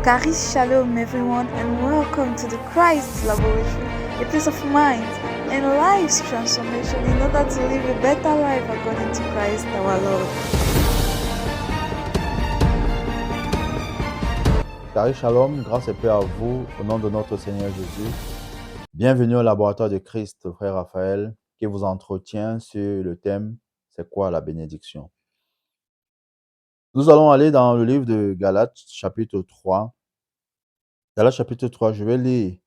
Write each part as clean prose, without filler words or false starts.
Charis Shalom everyone and welcome to the Christ Laboratory, a place of mind and life's transformation in order to live a better life according to Christ our Lord. Charis Shalom, grâce et paix à vous, au nom de notre Seigneur Jésus. Bienvenue au laboratoire de Christ, frère Raphaël, qui vous entretient sur le thème « C'est quoi la bénédiction ?» Nous allons aller dans le livre de Galates, chapitre 3. Galates, chapitre 3, je vais lire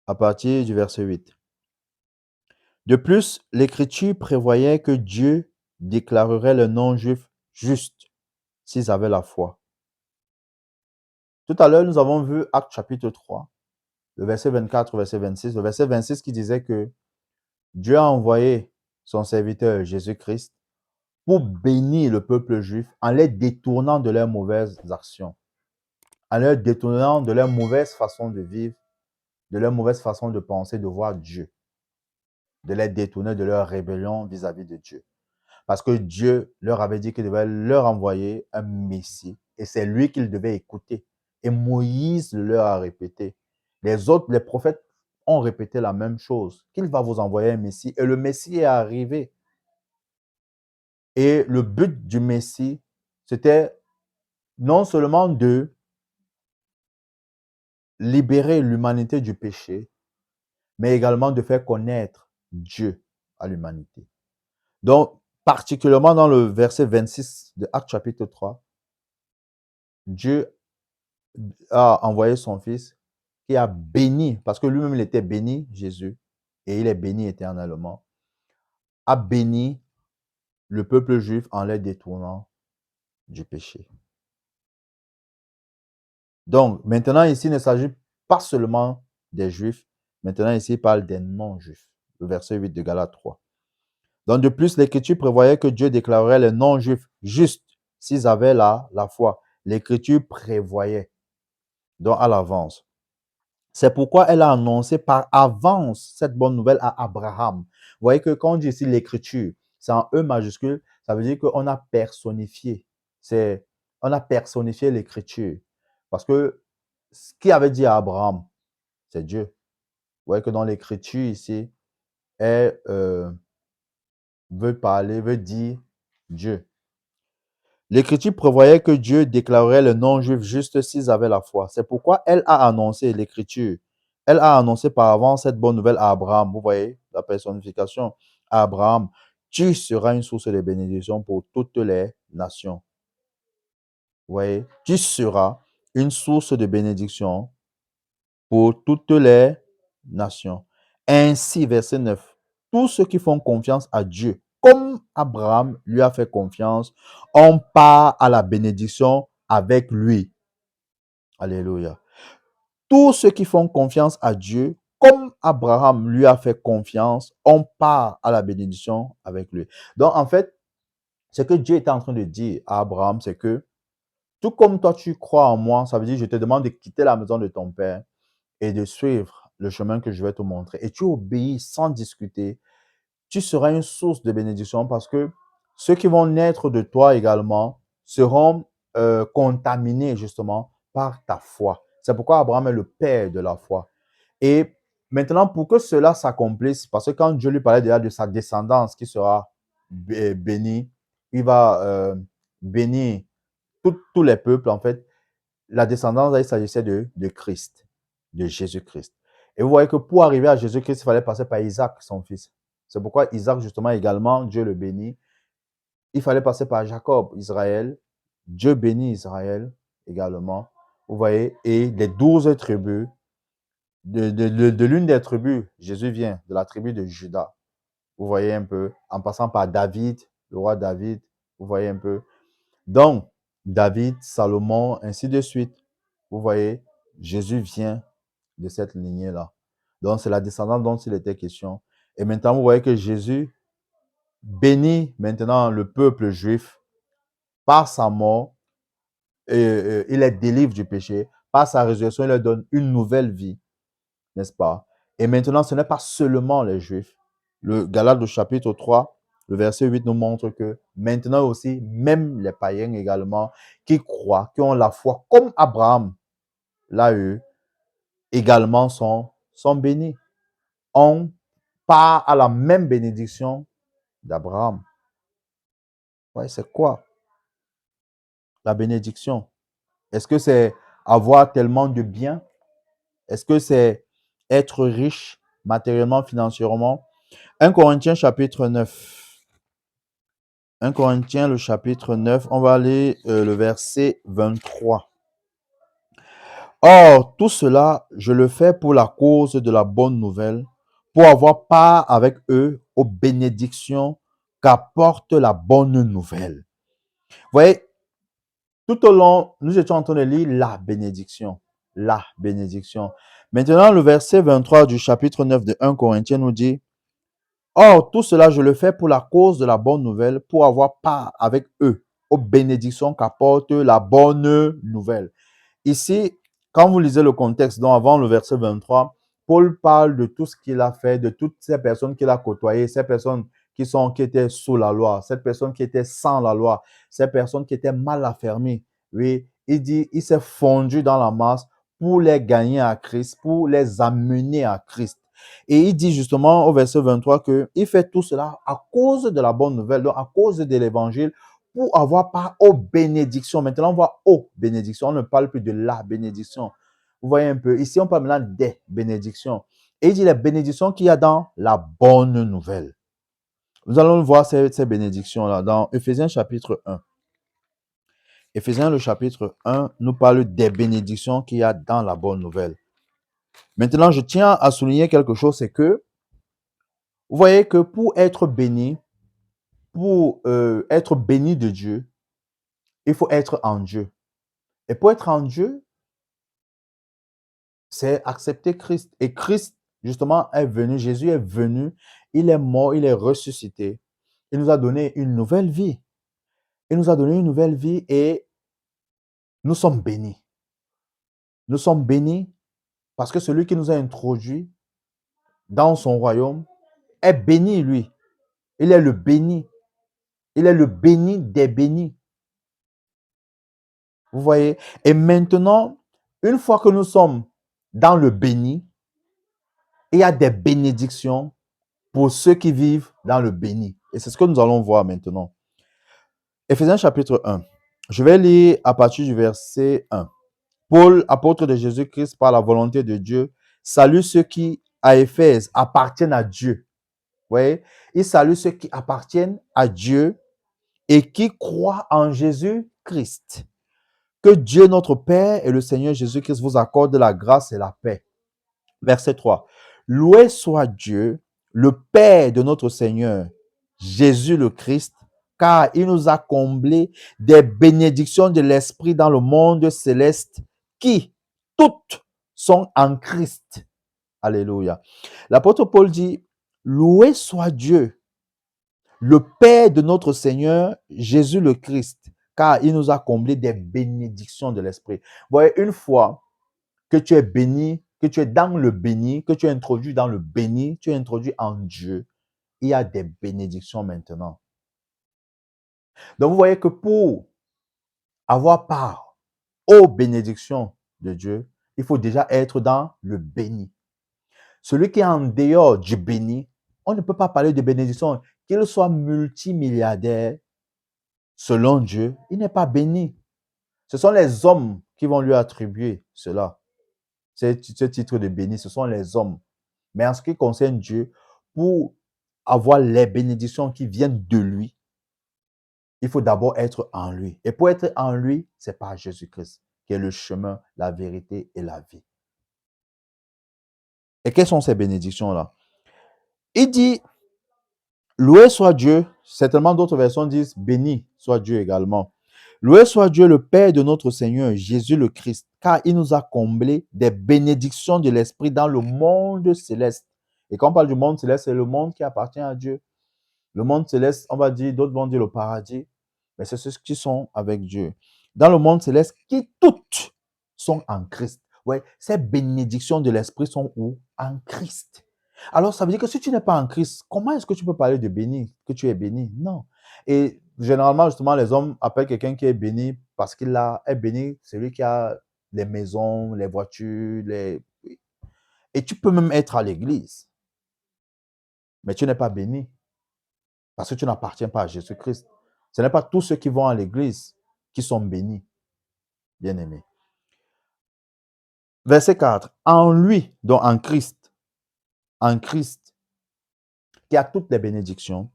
à partir du verset 8. De plus, l'Écriture prévoyait que Dieu déclarerait les non-juifs justes s'ils avaient la foi. Tout à l'heure, nous avons vu Actes chapitre 3, le verset 24 au verset 26. Le verset 26 qui disait que Dieu a envoyé son serviteur Jésus-Christ pour bénir le peuple juif en les détournant de leurs mauvaises actions, en les détournant de leur mauvaise façon de vivre, de leur mauvaise façon de penser, de voir Dieu, de les détourner de leur rébellion vis-à-vis de Dieu. Parce que Dieu leur avait dit qu'il devait leur envoyer un Messie et c'est lui qu'ils devaient écouter. Et Moïse leur a répété. Les autres, les prophètes ont répété la même chose, qu'il va vous envoyer un Messie. Et le Messie est arrivé. Et le but du Messie, c'était non seulement de libérer l'humanité du péché, mais également de faire connaître Dieu à l'humanité. Donc, particulièrement dans le verset 26 de Actes chapitre 3, Dieu a envoyé son Fils qui a béni, parce que lui-même il était béni, Jésus, et il est béni éternellement, a béni le peuple juif en les détournant du péché. Donc, maintenant ici, il ne s'agit pas seulement des Juifs, maintenant ici, il parle des non-Juifs, le verset 8 de Galates 3. Donc, de plus, l'Écriture prévoyait que Dieu déclarerait les non-Juifs justes s'ils avaient la foi. L'Écriture prévoyait, donc à l'avance. C'est pourquoi elle a annoncé par avance cette bonne nouvelle à Abraham. Vous voyez que quand on dit ici l'Écriture, c'est en E majuscule, ça veut dire qu'on a personnifié. On a personnifié l'Écriture. Parce que ce qui avait dit à Abraham, c'est Dieu. Vous voyez que dans l'Écriture ici, elle veut dire Dieu. L'Écriture prévoyait que Dieu déclarerait les non-juifs justes s'ils avaient la foi. C'est pourquoi elle a annoncé l'Écriture. Elle a annoncé par avance cette bonne nouvelle à Abraham. Vous voyez la personnification à Abraham. Tu seras une source de bénédiction pour toutes les nations. Vous voyez, tu seras une source de bénédiction pour toutes les nations. Ainsi, verset 9, tous ceux qui font confiance à Dieu, comme Abraham lui a fait confiance, ont part à la bénédiction avec lui. Alléluia. Tous ceux qui font confiance à Dieu, comme Abraham lui a fait confiance, ont part à la bénédiction avec lui. Donc, en fait, ce que Dieu était en train de dire à Abraham, c'est que tout comme toi tu crois en moi, ça veut dire je te demande de quitter la maison de ton père et de suivre le chemin que je vais te montrer. Et tu obéis sans discuter, tu seras une source de bénédiction parce que ceux qui vont naître de toi également seront contaminés justement par ta foi. C'est pourquoi Abraham est le père de la foi. Et maintenant, pour que cela s'accomplisse, parce que quand Dieu lui parlait déjà de sa descendance qui sera bénie, il va bénir tous les peuples, en fait, la descendance, il s'agissait de Christ, de Jésus-Christ. Et vous voyez que pour arriver à Jésus-Christ, il fallait passer par Isaac, son fils. C'est pourquoi Isaac, justement, également, Dieu le bénit. Il fallait passer par Jacob, Israël. Dieu bénit Israël également. Vous voyez, et les 12 tribus, de l'une des tribus, Jésus vient, de la tribu de Juda. Vous voyez un peu, en passant par David, le roi David, vous voyez un peu. Donc, David, Salomon, ainsi de suite. Vous voyez, Jésus vient de cette lignée-là. Donc, c'est la descendance dont il était question. Et maintenant, vous voyez que Jésus bénit maintenant le peuple juif par sa mort. Il les délivre du péché. Par sa résurrection, il leur donne une nouvelle vie, n'est-ce pas? Et maintenant, ce n'est pas seulement les juifs. Le Galates au chapitre 3, le verset 8 nous montre que maintenant aussi, même les païens également, qui croient, qui ont la foi, comme Abraham, l'a eu, également sont bénis. On part à la même bénédiction d'Abraham. Ouais, c'est quoi la bénédiction? Est-ce que c'est avoir tellement de biens? Est-ce que c'est être riche matériellement, financièrement? 1 Corinthiens chapitre 9. 1 Corinthiens le chapitre 9, on va aller le verset 23. Or, tout cela, je le fais pour la cause de la bonne nouvelle, pour avoir part avec eux aux bénédictions qu'apporte la bonne nouvelle. Vous voyez, tout au long, nous étions en train de lire la bénédiction. La bénédiction. Maintenant, le verset 23 du chapitre 9 de 1 Corinthiens nous dit, or, tout cela, je le fais pour la cause de la bonne nouvelle, pour avoir part avec eux aux bénédictions qu'apporte la bonne nouvelle. Ici, quand vous lisez le contexte, donc avant le verset 23, Paul parle de tout ce qu'il a fait, de toutes ces personnes qu'il a côtoyées, ces personnes qui étaient sous la loi, ces personnes qui étaient sans la loi, ces personnes qui étaient mal affermies. Oui, il dit, il s'est fondu dans la masse pour les gagner à Christ, pour les amener à Christ. Et il dit justement au verset 23 qu'il fait tout cela à cause de la bonne nouvelle, donc à cause de l'évangile, pour avoir part aux bénédictions. Maintenant, on voit aux bénédictions. On ne parle plus de la bénédiction. Vous voyez un peu. Ici, on parle maintenant des bénédictions. Et il dit les bénédictions qu'il y a dans la bonne nouvelle. Nous allons voir ces bénédictions-là dans Éphésiens chapitre 1. Éphésiens le chapitre 1 nous parle des bénédictions qu'il y a dans la bonne nouvelle. Maintenant, je tiens à souligner quelque chose, c'est que vous voyez que pour être béni de Dieu, il faut être en Dieu. Et pour être en Dieu, c'est accepter Christ. Et Christ, justement, est venu, Jésus est venu, il est mort, il est ressuscité. Il nous a donné une nouvelle vie. Il nous a donné une nouvelle vie et nous sommes bénis. Nous sommes bénis parce que celui qui nous a introduits dans son royaume est béni, lui. Il est le béni. Il est le béni des bénis. Vous voyez? Et maintenant, une fois que nous sommes dans le béni, il y a des bénédictions pour ceux qui vivent dans le béni. Et c'est ce que nous allons voir maintenant. Éphésiens chapitre 1. Je vais lire à partir du verset 1. Paul, apôtre de Jésus-Christ par la volonté de Dieu, salue ceux qui, à Éphèse, appartiennent à Dieu. Vous voyez? Il salue ceux qui appartiennent à Dieu et qui croient en Jésus-Christ. Que Dieu, notre Père et le Seigneur Jésus-Christ vous accorde la grâce et la paix. Verset 3. Loué soit Dieu, le Père de notre Seigneur, Jésus le Christ, car il nous a comblés des bénédictions de l'Esprit dans le monde céleste qui, toutes, sont en Christ. Alléluia. L'apôtre Paul dit, loué soit Dieu, le Père de notre Seigneur, Jésus le Christ, car il nous a comblés des bénédictions de l'Esprit. Vous voyez, une fois que tu es béni, que tu es dans le béni, que tu es introduit dans le béni, tu es introduit en Dieu, il y a des bénédictions maintenant. Donc, vous voyez que pour avoir part aux bénédictions de Dieu, il faut déjà être dans le béni. Celui qui est en dehors du béni, on ne peut pas parler de bénédiction. Qu'il soit multimilliardaire, selon Dieu, il n'est pas béni. Ce sont les hommes qui vont lui attribuer cela. Ce titre de béni, ce sont les hommes. Mais en ce qui concerne Dieu, pour avoir les bénédictions qui viennent de lui, il faut d'abord être en lui. Et pour être en lui, c'est par Jésus-Christ, qui est le chemin, la vérité et la vie. Et quelles sont ces bénédictions-là? Il dit, loué soit Dieu. Certainement d'autres versions disent, béni soit Dieu également. Loué soit Dieu, le Père de notre Seigneur, Jésus le Christ, car il nous a comblés des bénédictions de l'Esprit dans le monde céleste. Et quand on parle du monde céleste, c'est le monde qui appartient à Dieu. Le monde céleste, on va dire, d'autres vont dire le paradis, mais c'est ceux qui sont avec Dieu. Dans le monde céleste, qui toutes sont en Christ. Ouais, ces bénédictions de l'Esprit sont où? En Christ. Alors, ça veut dire que si tu n'es pas en Christ, comment est-ce que tu peux parler de béni, que tu es béni? Non. Et généralement, justement, les hommes appellent quelqu'un qui est béni parce qu'il est béni, celui qui a les maisons, les voitures, et tu peux même être à l'église, mais tu n'es pas béni parce que tu n'appartiens pas à Jésus-Christ. Ce n'est pas tous ceux qui vont à l'église qui sont bénis, bien-aimés. Verset 4. En lui, donc en Christ, qui a toutes les bénédictions,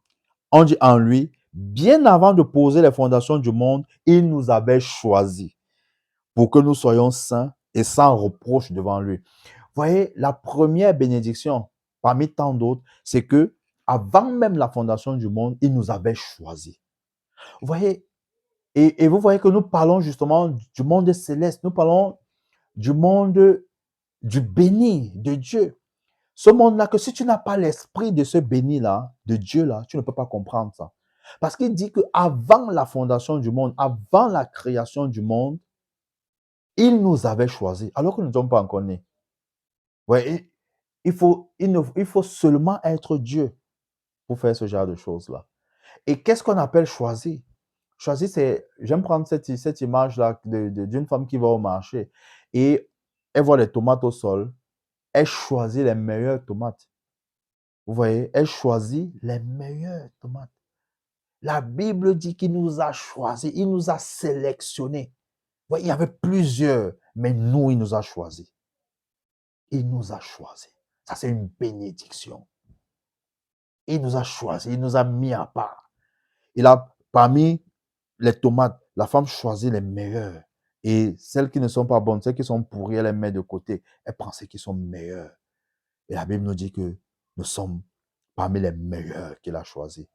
on dit en lui, bien avant de poser les fondations du monde, il nous avait choisis pour que nous soyons saints et sans reproche devant lui. Vous voyez, la première bénédiction, parmi tant d'autres, c'est que avant même la fondation du monde, il nous avait choisis. Vous voyez, et vous voyez que nous parlons justement du monde céleste, nous parlons du monde du béni de Dieu. Ce monde-là, que si tu n'as pas l'esprit de ce béni-là, de Dieu-là, tu ne peux pas comprendre ça. Parce qu'il dit qu'avant la fondation du monde, avant la création du monde, il nous avait choisis, alors que nous ne sommes pas encore nés. Ouais, il faut seulement être Dieu pour faire ce genre de choses-là. Et qu'est-ce qu'on appelle choisir? Choisir, c'est, j'aime prendre cette image-là d'une femme qui va au marché et elle voit les tomates au sol, elle choisit les meilleures tomates. Vous voyez, elle choisit les meilleures tomates. La Bible dit qu'il nous a choisis, il nous a sélectionnés. Vous voyez, il y avait plusieurs, mais nous, il nous a choisis. Il nous a choisis. Ça, c'est une bénédiction. Il nous a choisis, il nous a mis à part. Il a, parmi les tomates, la femme choisit les meilleures. Et celles qui ne sont pas bonnes, celles qui sont pourries, elle les met de côté. Elle prend celles qui sont meilleures. Et la Bible nous dit que nous sommes parmi les meilleurs qu'il a choisis.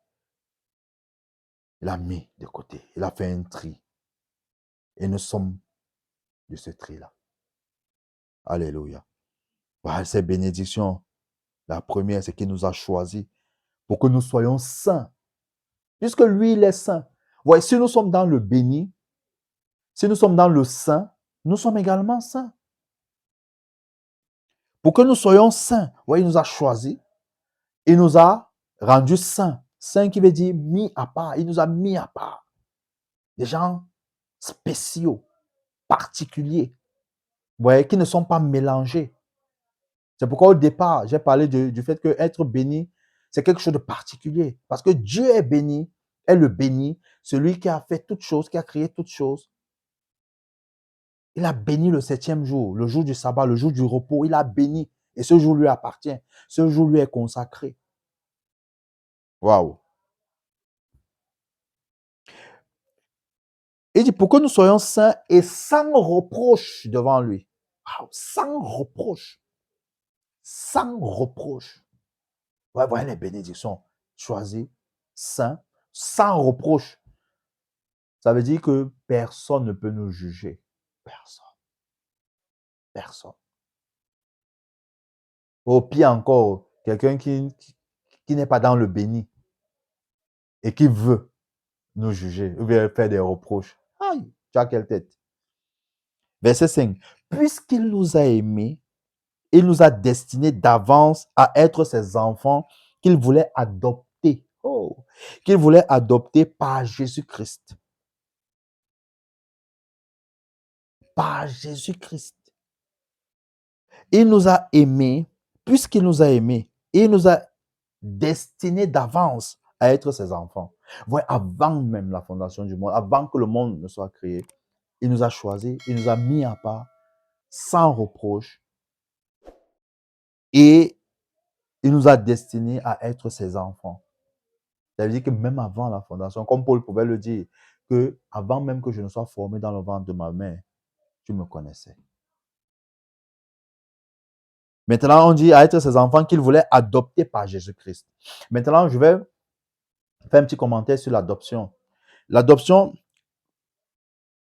Il a mis de côté. Il a fait un tri. Et nous sommes de ce tri-là. Alléluia. Voilà, ces bénédictions. La première, c'est qu'il nous a choisis pour que nous soyons saints. Puisque lui, il est saint. Ouais, si nous sommes dans le béni, si nous sommes dans le saint, nous sommes également saints. Pour que nous soyons saints, ouais, il nous a choisis. Il nous a rendus saints. Saint qui veut dire mis à part. Il nous a mis à part. Des gens spéciaux, particuliers, ouais, qui ne sont pas mélangés. C'est pourquoi au départ, j'ai parlé du fait que être béni, c'est quelque chose de particulier. Parce que Dieu est béni, est le béni, celui qui a fait toutes choses, qui a créé toutes choses. Il a béni le 7e jour, le jour du sabbat, le jour du repos. Il a béni. Et ce jour lui appartient. Ce jour lui est consacré. Waouh! Il dit pour que nous soyons saints et sans reproche devant lui. Waouh! Sans reproche. Sans reproche. Ouais, voilà les bénédictions. Choisis, saint, sans reproche. Ça veut dire que personne ne peut nous juger. Personne. Personne. Au pire encore, quelqu'un qui n'est pas dans le béni et qui veut nous juger ou bien faire des reproches. Aïe, tu as quelle tête? Verset 5. Puisqu'il nous a aimés, il nous a destinés d'avance à être ses enfants qu'il voulait adopter. Oh, qu'il voulait adopter par Jésus-Christ. Par Jésus-Christ. Il nous a aimés, puisqu'il nous a aimés, il nous a destinés d'avance à être ses enfants. Voyez, avant même la fondation du monde, avant que le monde ne soit créé, il nous a choisis, il nous a mis à part, sans reproche, et il nous a destinés à être ses enfants. Ça veut dire que même avant la fondation, comme Paul pouvait le dire, que avant même que je ne sois formé dans le ventre de ma mère, tu me connaissais. Maintenant, on dit à être ses enfants qu'il voulait adopter par Jésus-Christ. Maintenant, je vais faire un petit commentaire sur l'adoption. L'adoption,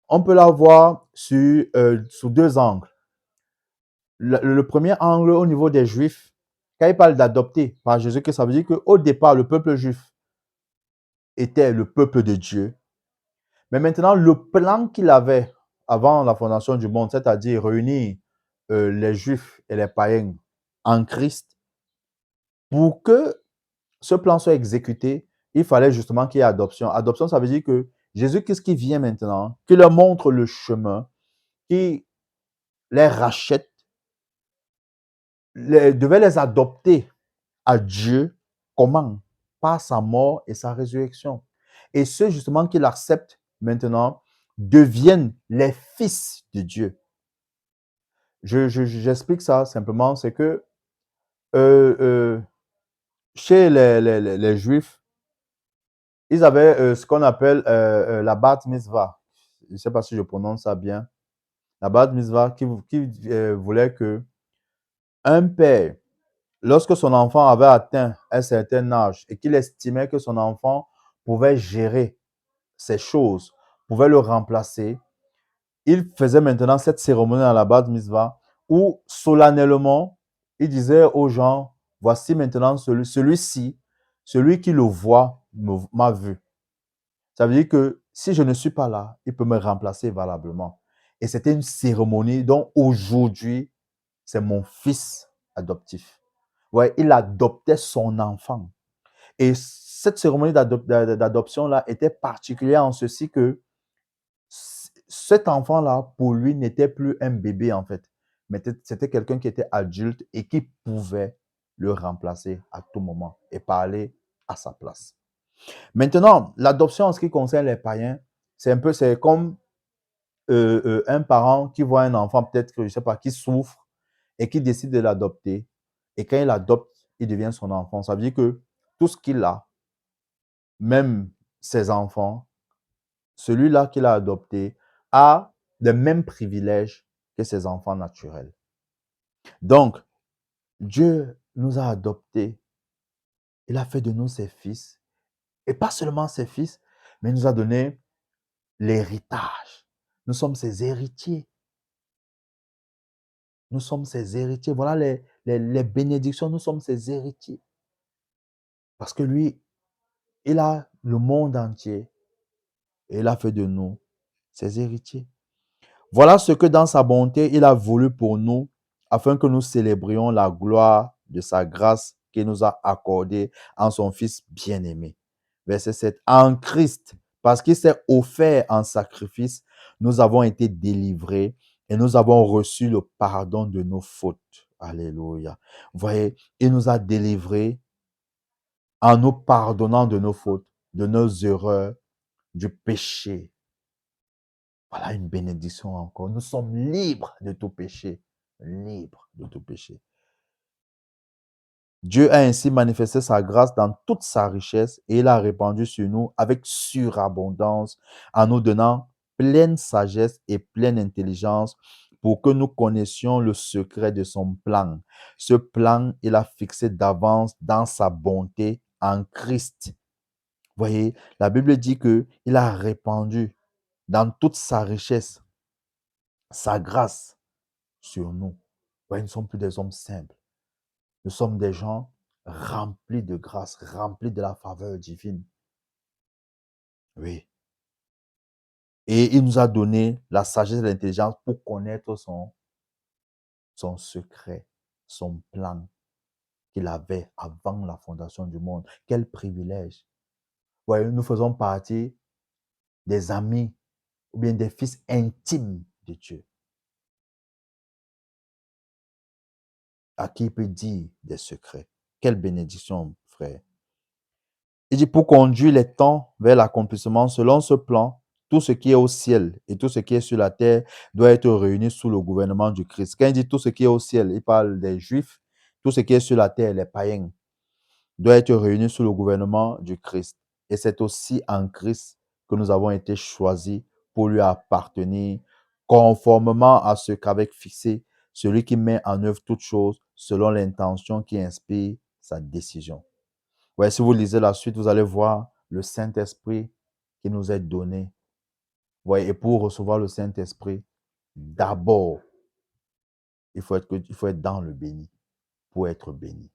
on peut la voir sous deux angles. Le premier angle, au niveau des Juifs, quand il parle d'adopter par Jésus-Christ, ça veut dire qu'au départ, le peuple juif était le peuple de Dieu. Mais maintenant, le plan qu'il avait avant la fondation du monde, c'est-à-dire réunir les Juifs et les païens en Christ, pour que ce plan soit exécuté, il fallait justement qu'il y ait adoption. Adoption, ça veut dire que Jésus-Christ qui vient maintenant, qui leur montre le chemin, qui les rachète, devait les adopter à Dieu. Comment? Par sa mort et sa résurrection. Et ceux justement qui l'acceptent maintenant deviennent les fils de Dieu. J'explique ça simplement, c'est que chez les Juifs, ils avaient ce qu'on appelle la bat mitzvah. Je ne sais pas si je prononce ça bien. La bat mitzvah qui voulait que un père, lorsque son enfant avait atteint un certain âge et qu'il estimait que son enfant pouvait gérer ces choses, pouvait le remplacer, il faisait maintenant cette cérémonie à la bat mitzvah où solennellement, il disait aux gens, voici maintenant celui-ci, celui qui le voit m'a vu. Ça veut dire que si je ne suis pas là, il peut me remplacer valablement. Et c'était une cérémonie dont aujourd'hui, c'est mon fils adoptif. Ouais, il adoptait son enfant. Et cette cérémonie d'adoption-là était particulière en ceci que cet enfant-là, pour lui, n'était plus un bébé en fait, mais c'était quelqu'un qui était adulte et qui pouvait le remplacer à tout moment et parler à sa place. Maintenant, l'adoption en ce qui concerne les païens, c'est comme un parent qui voit un enfant, peut-être que je sais pas, qui souffre et qui décide de l'adopter. Et quand il l'adopte, il devient son enfant. Ça veut dire que tout ce qu'il a, même ses enfants, celui-là qu'il a adopté, a les mêmes privilèges que ses enfants naturels. Donc, Dieu nous a adoptés. Il a fait de nous ses fils. Et pas seulement ses fils, mais il nous a donné l'héritage. Nous sommes ses héritiers. Nous sommes ses héritiers. Voilà les bénédictions. Nous sommes ses héritiers. Parce que lui, il a le monde entier et il a fait de nous ses héritiers. Voilà ce que dans sa bonté, il a voulu pour nous, afin que nous célébrions la gloire de sa grâce qu'il nous a accordée en son Fils bien-aimé. Verset 7. En Christ, parce qu'il s'est offert en sacrifice, nous avons été délivrés et nous avons reçu le pardon de nos fautes. Alléluia. Vous voyez, il nous a délivrés en nous pardonnant de nos fautes, de nos erreurs, du péché. Voilà une bénédiction encore. Nous sommes libres de tout péché. Libres de tout péché. Dieu a ainsi manifesté sa grâce dans toute sa richesse et il a répandu sur nous avec surabondance en nous donnant pleine sagesse et pleine intelligence pour que nous connaissions le secret de son plan. Ce plan, il a fixé d'avance dans sa bonté en Christ. Vous voyez, la Bible dit qu'il a répandu dans toute sa richesse sa grâce sur nous. Ouais, nous ne sommes plus des hommes simples. Nous sommes des gens remplis de grâce, remplis de la faveur divine. Oui. Et il nous a donné la sagesse et l'intelligence pour connaître son secret, son plan qu'il avait avant la fondation du monde. Quel privilège. Ouais, nous faisons partie des amis ou bien des fils intimes de Dieu. À qui il peut dire des secrets. Quelle bénédiction, frère. Il dit pour conduire les temps vers l'accomplissement selon ce plan, tout ce qui est au ciel et tout ce qui est sur la terre doit être réuni sous le gouvernement du Christ. Quand il dit tout ce qui est au ciel, il parle des Juifs. Tout ce qui est sur la terre, les païens, doit être réuni sous le gouvernement du Christ. Et c'est aussi en Christ que nous avons été choisis pour lui appartenir conformément à ce qu'avait fixé celui qui met en œuvre toutes choses selon l'intention qui inspire sa décision. Ouais, si vous lisez la suite, vous allez voir le Saint-Esprit qui nous est donné. Ouais, et pour recevoir le Saint-Esprit, d'abord, il faut être dans le béni pour être béni.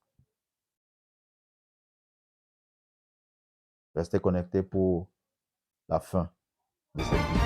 Restez connectés pour la fin de cette vidéo.